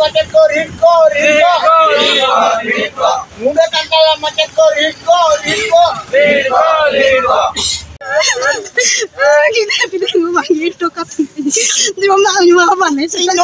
macet ko Ridco. Muda Santala macet ko Ridco. Kita pinang manggil to kat. Di mana juga mana sih kan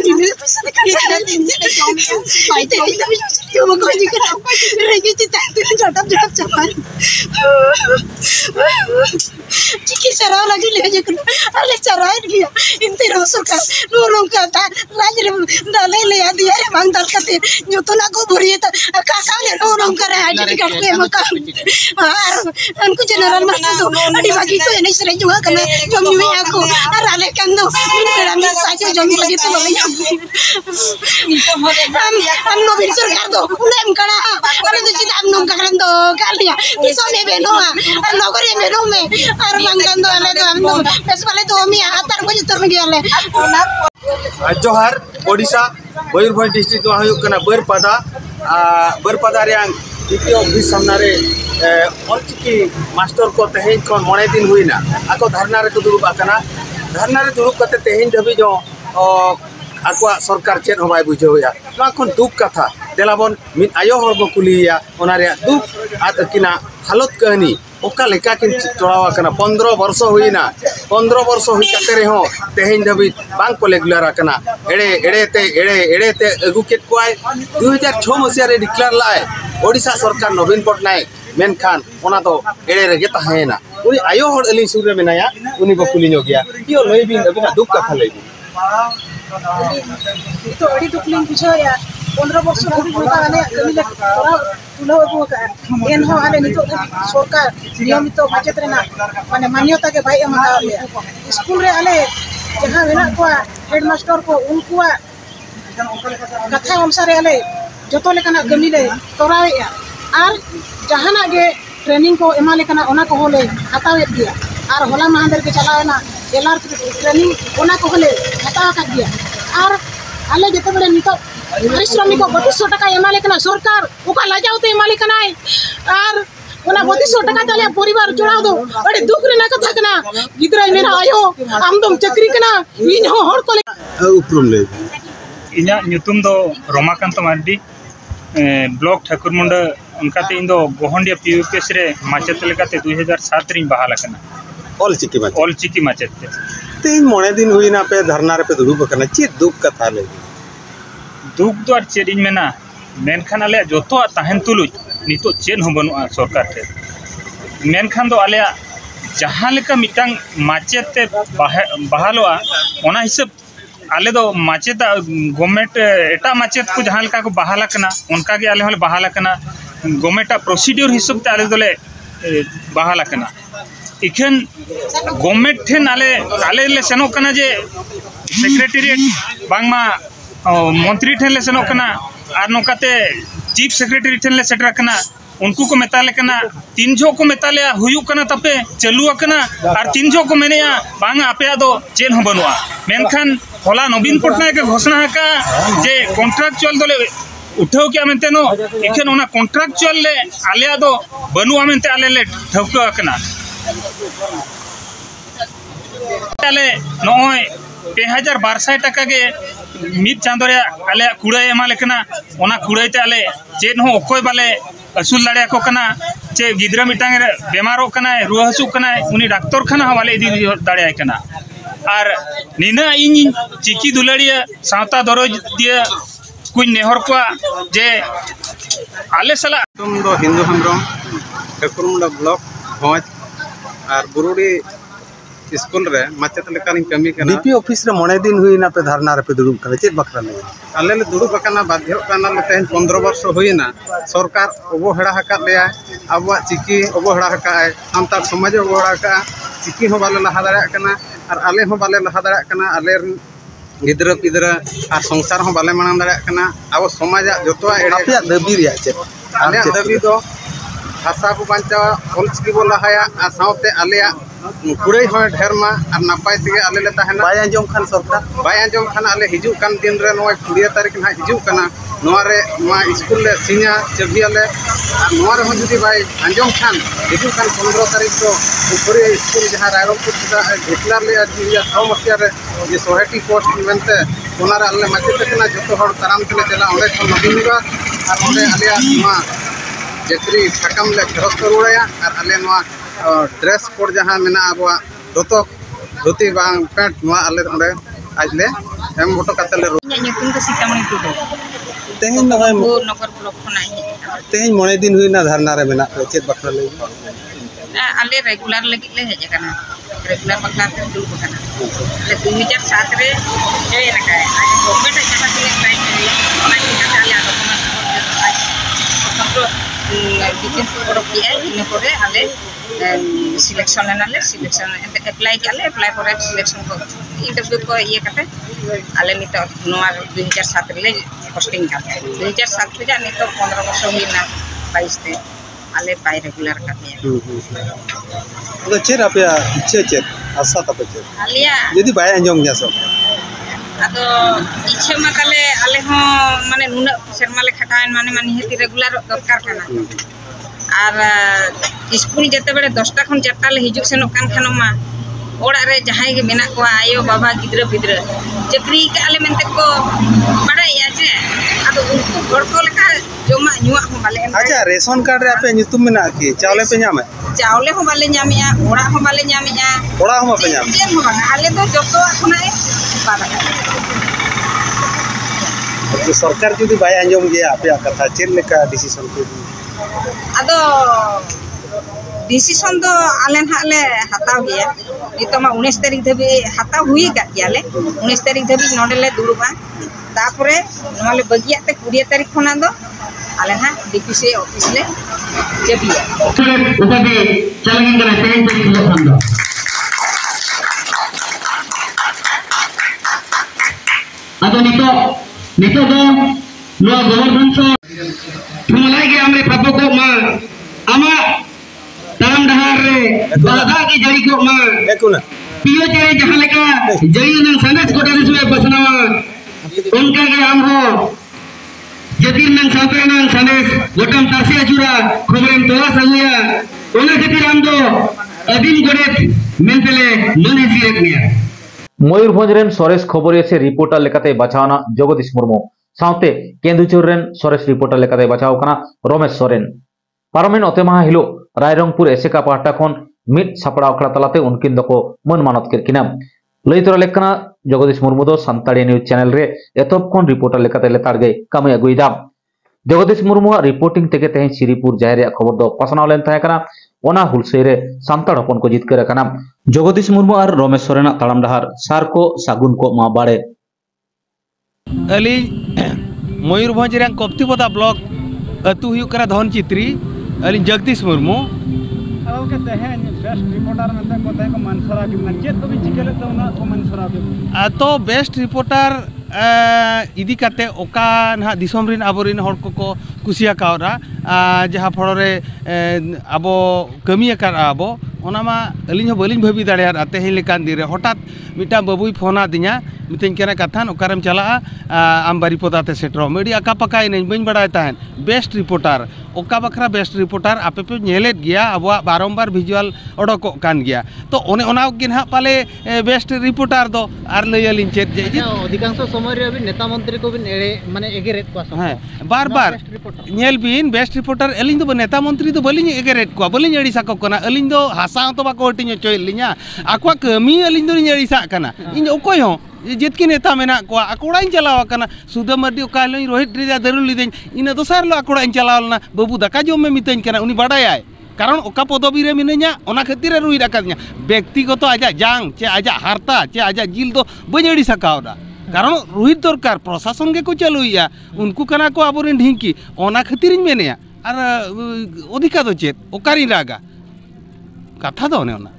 ini bisa dikatakan ini baik tapi dia mau kau juga regi cita itu jadap capai. Ciki cara lagi lihat je kan, ale cara ini inti rosok kan, nolong kata, lagi dalai lihat dia bang dal kate, nyuton aku beri itu, kakak le nolong kara aja di kafe makan, aku general macam tu, adi bagi tu ini sering juga kena jom nyui aku, ale kan tu, ini berani saja jom bagi tu bagi. Am bin surga tu, unem kara, ale tu cita am karen tu kalian, kisah ni benoa, nogori beno me. जोहार Odisha Mayurbhanj district बरपदा द्वितीय office सामने ऑलचिकी master को तेहें खन मणे दिन हुईना आको धरना रे को दुरुब आकना धरना रे दुरुब कते तेहें धबी जो आकुआ सरकार चेत हो बाय बुझेया मा खन दुख कथा देलाबन मिन आयो हर बो कुलिया ओना रे दुख आकिना हालत कहानी ओका लेका किन चोड़ावा कना 15 वर्ष हुईना 15 वर्ष हुई कते रे हो तेहें धबी बांग को रेगुलर आकना एड़े ते अगु केत कोय 2006 मसिया रे डिक्लेयर लाए ओडिशा सरकार नवीन पटनायक मेनखान ओना तो एड़े रे गे ताहेना उनी आयो हर अली सुर रे मेनाया उनी को कुली नो गया कियो लई बिन अबिना दुख कथा लई तो अड़ी दुखलिंग बुझाया 15 वर्ष धरि होता आले कमी ले तोरा तुलो अगु का एन हो आले नितो सरकार नियमित बचत रेना माने मान्यता के भाई एम का स्कूल रे आले जहां मेना को हेडमास्टर को उनकुआ कथा अनुसार आले जतो लेकना कमी ले तोराया और जहाना गे ट्रेनिंग को एमा लेकना ओना को होले हतावे दिया और होला महांदर के चलावेना एलआर ट्रेनिंग ओना को होले हतावा का दिया और आले जते बड़े नितो परिश्रमी को 3200 टका एमा लेकना सरकार ओका लाजावते एमा लेकना और ओना 3200 टका तले परिवार चुराव दो अरे दुख रे ना कथा कना गिदरा मेरा आयो आमदम चक्री कना इन हो हर को उपरुम ले इना ᱧᱩᱛᱩᱢ दो रमाकांत मार्डी ब्लॉक ठाकुरमुंडा उनकाते इन दो गोहंडिया पीयूपीएस रे माचेत लेकाते 2007 री बहाल कना ऑलचिकी माचेत ते मणे दिन हुईना पे धरना रे पे दुरुब कना चे दुख कथा ले दुख दो आर चेड इन मेना मेनखान आले जतो ताहेन तुलु नितो चेन हो बनुआ सरकार थे मेनखान दो आले जहां लेका मिटांग माचेत ते बहालोआ ओना हिसाब आले दो माचेत गवर्नमेंट एटा माचेत को जहां लेका को बहाला कना उनका के आले होले बहाला कना गवर्नमेंट प्रोसीड्यूर हिसाब ते आले दोले बहाला कना इखन गवर्नमेंट ठेन आले ले सेनो कना जे सेक्रेटेरिएट बांगमा मंत्री ठेन ले सेनो कना आर नोकाते चीफ सेक्रेटरी ठेन ले सेटर कना उनको को मेताले कना 3 जो को मेताले हुयु कना तपे चलु कना और 3 जो को मेनेया बांग आपे दो चेन हो बनुआ मेनखान होला नवीन पटनायक के घोषणा का जे कॉन्ट्रैक्चुअल दोले उठाओ क्या मेनते नो इखन ओना कॉन्ट्रैक्चुअल ले आले दो बनुआ मेनते आले ले ठौका कना आले नोय 2200 टका के मिद चांदो रे आले कुड़ाई एमा लेकना ओना कुड़ाई ते आले चेन हो ओकोय बाले असुल दाड़े को कना चे गिद्रा मिटांग रे बेमारो कना रुआ हसु कना उनी डॉक्टर खाना वाले इदी दाड़े कना और निना इन चिकी दुलाड़िया सावता दरज दिया कुछ नेहर को जे आले सला तुम दो हिंदू हमरम ठाकुरमुंडा ब्लॉक भोज और बुरुड़ी स्कूल रे माचेत लेकानी कमी कना डीपी ऑफिस रे मणे दिन हुईना पे धरना रे पे दुरुब कना चेत बकरा ले आले ले दुरुब कना बाध्य कना ले तेन 15 वर्ष हुईना सरकार अवहेड़ा हका लेया आबवा चिकी अवहेड़ा हका सानतार समाज अवहेड़ा हका चिकी हो बाले लहा दाड़ा कना और आले हो बाले लहा दाड़ा कना आले गिदरा पिदरा और संसार हो बाले माना दाड़ा कना अब समाज जतो एड़े दाबी रिया चेत आले दाबी दो भाषा को बांचा ऑलचिकी बो लहाया आ साउते आले कुड़ाई हो ढेर मा और नापाय तेगे आले ले ताहेना बाय आंजम खान सरकार बाय आंजम खान आले हिजु कान दिन रे नोय 20 तारीख ना हिजु कना नोआ रे नोआ स्कूल ले सिन्या चबी आले और नोआ रे हो जुदी बाय आंजम खान हिजु कान 15 तारीख को ऊपरी स्कूल जहां रायरंगपुर डिक्लेयर ले 2006 मसिया रे जे सोहेटी पोस्ट मेनते ओनारे आले माचेते कना जतो हर ताराम तेले चला ओंडे खन नबीनगा और ओंडे आले मा जकरी साकाम ले फेरस करुड़ाया और आले नोआ ड्रेस कोड जहां मेना अबवा दोतो धोती बांग पैंट नोआ आले ओंडे आजले एम फोटो कातले nyutung ke Sitamani Tudo. तेहिन नगय Nokor blok khona तेहिन मणे दिन हुइना धरना रे मेना चेत बखरा ले ale regular lagi le heja kana regular bakla te dulu kana le 2007 re joy na kay ane government aja na tile time ni ona kita ale ado kono bikin photo dia ini pore ale selection nale selection apply pore selection ko interview ko iye kate ale nito noa 2007 le posting kate 2007 ja nito 15 বছর হইনা 22 te ale pai regular katnya तो चेर आपे इच्छे चेर आशा तपे चेर alia यदि बाय अंजम जासो ado ichhe ma tale ale ho mane nuna serma le khataen mane heti regular dorkar kana ar school jete bere 10 ta khon 4 ta le hijuk senok kan khano ma ora re jahai ge mena ko ayo baba gidra bidra chakri ka ale mente ko badai ache ado unku hor ko leka joma nyua ho bale अच्छा ration card रे आपे nyutum mena ki चावले पे nyame चावले हो bale nyamia ora ho bale nyamia ओड़ा हो पे nyame chen ho bang ale to joto khonai pada तो सरकार जदि बाय अंजम गे आपे कथा चेर लेका डिसीजन को ado decision do alen hale hataw gaya itu ma 19 tarik dhabi hataw hui ga gale 19 tarik dhabi nodele duruba tapore nomale bagiate 20 tarik khona do alen ha DPC office le jabiya upade chalagin kana tein tarik lo khanda ado nito do lo government so mulai ge amre papo ko ma ama ताम डहार रे दादा की जड़ी को मा एकुना पियो चेरे जहां लेका जड़ी न संदेश को दिस में बसनावा उनका के हम हो जतिन न सापे न संदेश गोटम तासे अजुरा खबरेम तोला सगुया ओना खातिर हम दो अदिन गोरेत मेनतेले ननी सिरेक निया मयूरभंज रेन सरेस खबरिया से रिपोर्टर लेकाते बचावना जगदीश मुर्मू साउते केंदुचुर रेन सरेस रिपोर्टर लेकाते बचाव कना रमेश सोरेन पारमेन अतेमाहा हिलो रायरंगपुर एसेका पाहटा खन मिट सापड़ा अखड़ा तलाते उनकिन दको मन मानत किरकिना लई तोरा लेकना जगदीश मुर्मू दो संताड़ी न्यूज चैनल रे एतब खन रिपोर्टर लेकाते लेतार गई कामे अगुइदा जगदीश मुर्मू रिपोर्टिंग तेगे तेहे श्रीपुर जाहेर खबर दो पासनाव लेन ताहे कना ओना हुलसई रे सांताड़ हपन को जितकर कना जगदीश मुर्मू और रमेश सोरेना ताड़ाम डहार सार को सागुन को मा बाड़े अली मयूरभंज रे कप्तिपदा ब्लॉक अतु हुयु करा धन चित्री अली जगदीश मुर्मू के तहेन बेस्ट रिपोर्टर में को तहे को मनसरा के मन चेत को भी चिकेले तो ना को मनसरा के तो बेस्ट रिपोर्टर इदी काते ओका ना दिसम रिन आबोरिन हर को कुसिया कावरा जहां फड़रे आबो कमिया कर आबो ओनामा अलिन हो बलिन भाबी दाड़ियार तेहेन लेकान दिरे हठात मिटा बाबुई फोना दिया मितेन केना कथान ओकारम चला आम बारीपदाते सेटरो मेडी आका पकाय नहीं बइन बड़ाय ताहन बेस्ट रिपोर्टर ओका बखरा बेस्ट रिपोर्टर आपे पे नेलेट गया अब बारंबार विजुअल ओडोक कान गया तो ओने ओना किन हा पाले बेस्ट रिपोर्टर दो आर लयलिन चेत जे अधिकांश समय रे अभी नेता मंत्री को भी एड़े माने एगेरेट को हां बार बार नेल बिन बेस्ट रिपोर्टर एलिन दो नेता मंत्री तो बलिन एगेरेट को बलिन एड़ी साको कना एलिन दो हासा तो बाको हटिन चोयलिना आक्वा कमी एलिन दो एड़ी सा कना इन ओकोय हो जितकी नेता मेना को अकोड़ा चलाव कना सुधा मर्दी काल रोहित रेजा दरुल लिदेन इन दोसार लो अकोड़ा चलावलना बाबू दाका जम में मितन कना उनी बाडाय कारण ओका पदवी रे मिनया ओना खातिर रुई राकाद냐 व्यक्तिगत आजा जांग चे आजा हारता चे आजा जिल दो बजड़ी सकावदा कारण रुहित दरकार प्रशासन के को चलुया उनको कना को आबोरेन ढिंकी ओना खातिर मेनया और अधिका दो चेत ओकारी रागा कथा दो ने ओना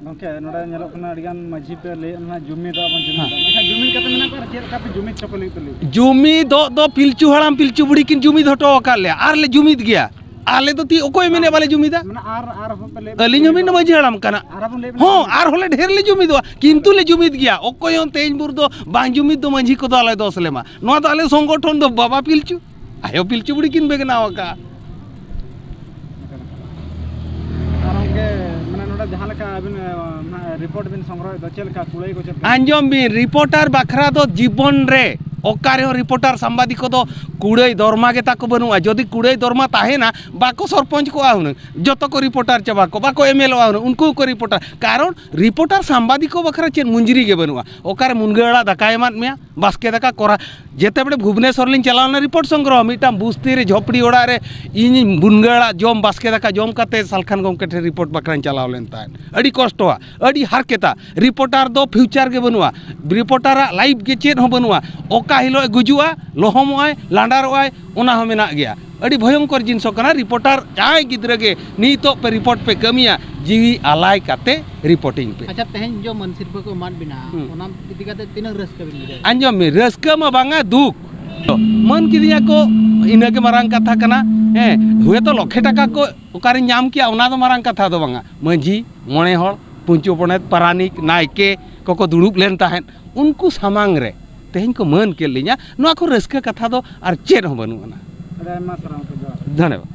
ओके नोडा नेलो कना अडिगान माझी पे ले ना जुमी दो अपन जुमी मेखा जुमी कते मेना को चेत कापे जुमी चपले तले जुमी दो पिलचू हड़ाम पिलचू बुड़ी किन जुमी हटो काले आर ले जुमीद गया आले तो ती ओकोय मेने वाले जुमीदा माने आर हो पले अलिन हमिन माझी हड़ाम कना हो आर होले ढेर ले जुमीद किंतु ले जुमीद गया ओकोय तेज बुर दो बां जुमीद दो माझी को दो आले दोस लेमा नो तो आले संगठन दो बाबा पिलचू आयो पिलचू बुड़ी किन बेगनावा का कारण के माने जहाँ अबिन रिपोर्ट बिन संग्रह चलका कुड़ाई को आंजम बिन रिपोर्टर बखरा दो जीवन रे ओकारे रिपोर्टर सांबादिक को कुड़ाई दरमा के ताको बनुआ जदि कुड़ाई दरमा ताहेना बाको सरपंच को आउन जतो को रिपोर्टर चबा को बाको एमएलए आउन उनको को रिपोर्टर कारण रिपोर्टर सांबादिक बखरा चेन मुंजरी के बनुआ ओकारे मुनगेड़ा दाका एमात मिया बास्के दाका कोरा जेते बड़े भुवनेश्वर लिन चलावना रिपोर्ट संग्रह मिटाम बुस्ती रे झोपड़ी ओड़ा रे इन मुनगेड़ा जम बास्के दाका जम काते सालखान गमके ठे रिपोर्ट बखरा चलाव लेन तान अड़ी कष्टवा अड़ी हारकेता रिपोर्टर दो फ्यूचर के बनुआ रिपोर्टर लाइव के चेन हो बनुआ ओका हिलो गुजुआ लोहमोय लांडारोय ओना हो मेना गया अड़ी भयंकर जिनस कना रिपोर्टर जाय गिद्रे के नीतो पे रिपोर्ट पे कमिया जीवी आलाय काते रिपोर्टिंग पे अच्छा तेहन जो मनसिरफा को मान बिना ओना इदी काते तिनक रस्का बिन मिले अंजम में रस्का मा बांगा दुख मन किदिया को इना के मारांग कथा कना हुए तो लखे टाका को ओकारे नाम किया ओना तो मारांग कथा दो बांगा मंजी मोणे हड़ पुंचो पणेत पारानिक नायके को दुड़ुब लेन ताहेन उनको सामांग रे तेहन को मन के लिया नोआ को रस्का कथा दो आर चेन हो बनुआना धन्यवाद।